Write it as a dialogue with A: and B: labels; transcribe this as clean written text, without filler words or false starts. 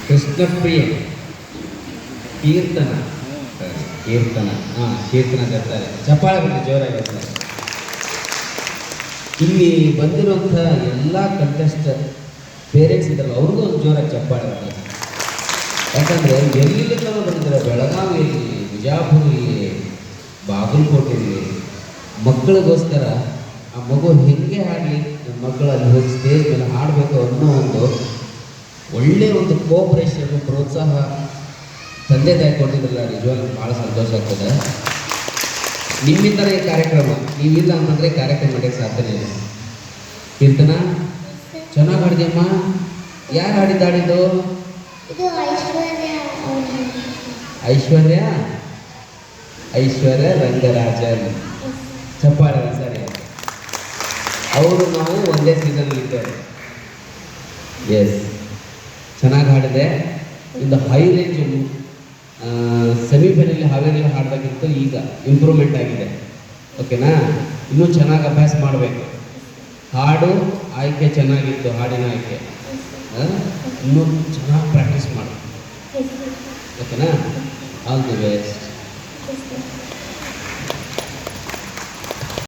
A: ಕೃಷ್ಣಪ್ರಿಯ ಕೀರ್ತನ ಕೀರ್ತನ ಕೀರ್ತನ ಬರ್ತಾರೆ. ಚಪ್ಪಾಳೆ ಬಂದು ಜೋರಾಗಿ ಬರ್ತಾರೆ. ಇಲ್ಲಿ ಬಂದಿರುವಂಥ ಎಲ್ಲ ಕಂಟೆಸ್ಟ್ ಪೇರೆಂಟ್ಸ್ ಇದ್ದಾರಲ್ಲ ಅವ್ರಿಗೂ ಒಂದು ಜೋರಾಗಿ ಚಪ್ಪಾಳೆ ಬರ್ತಾರೆ. ಯಾಕಂದರೆ ಎಲ್ಲಿಂದ ಬಂದಿದ್ದಾರೆ, ಬೆಳಗಾವಿಯಲ್ಲಿ, ಬಿಜಾಪುರಲ್ಲಿ, ಬಾಗಲಕೋಟೆಯಲ್ಲಿ ಮಕ್ಕಳಿಗೋಸ್ಕರ ಆ ಮಗು ಹೆಂಗೆ ಹಾಡಲಿ, ನಮ್ಮ ಮಕ್ಕಳು ಅಲ್ಲಿ ಹೋಗಿ ಸ್ಟೇಜ್ ಮೇಲೆ ಹಾಡಬೇಕು ಅನ್ನೋ ಒಂದು ಒಳ್ಳೆಯ ಒಂದು ಕೋಆಪರೇಷನ್ ಪ್ರೋತ್ಸಾಹ ತಂದೆ ತಾಯಿ ಕೊಟ್ಟಿದ್ರಲ್ಲ, ನಿಜವಾಗ್ಲೂ ಭಾಳ ಸಂತೋಷ ಆಗ್ತದೆ. ನಿಮ್ಮಿಂದಲೇ ಈ ಕಾರ್ಯಕ್ರಮ, ನೀವಿಲ್ಲ ಅಂತಂದರೆ ಕಾರ್ಯಕ್ರಮ ನಡೆಯೋಕ್ಕೆ ಸಾಧ್ಯನೇ ಇಲ್ಲ. ಕೀರ್ತನ ಚೆನ್ನಾಗಿ ಹಾಡಿದೆಯಮ್ಮ. ಯಾರು ಹಾಡಿದ್ದು? ಐಶ್ವರ್ಯ ಐಶ್ವರ್ಯ ರಂಗರಾಜನ್. ಚಪ್ಪಾಳೆ ಸರಿ. ಅವರು ನಾವು ಒಂದೇ ಸೀಸನ್ ಇದ್ದೇವೆ. ಎಸ್, ಚೆನ್ನಾಗಿ ಹಾಡಿದೆ. ಇಂದು ಹೈ ರೇಂಜ್ ಸೆಮಿಫೈನಲ್ ಹಾವೇರಿಯಲ್ಲಿ ಹಾಡಬೇಕಿತ್ತು, ಈಗ ಇಂಪ್ರೂವ್ಮೆಂಟ್ ಆಗಿದೆ. ಓಕೆನಾ? ಇನ್ನೂ ಚೆನ್ನಾಗಿ ಅಭ್ಯಾಸ ಮಾಡಬೇಕು. ಹಾಡು ಆಯ್ಕೆ ಚೆನ್ನಾಗಿತ್ತು, ಹಾಡಿನ ಆಯ್ಕೆ ಇನ್ನೂ ಚೆನ್ನಾಗಿ ಪ್ರಾಕ್ಟೀಸ್ ಮಾಡು. ಓಕೆನಾ? All the best.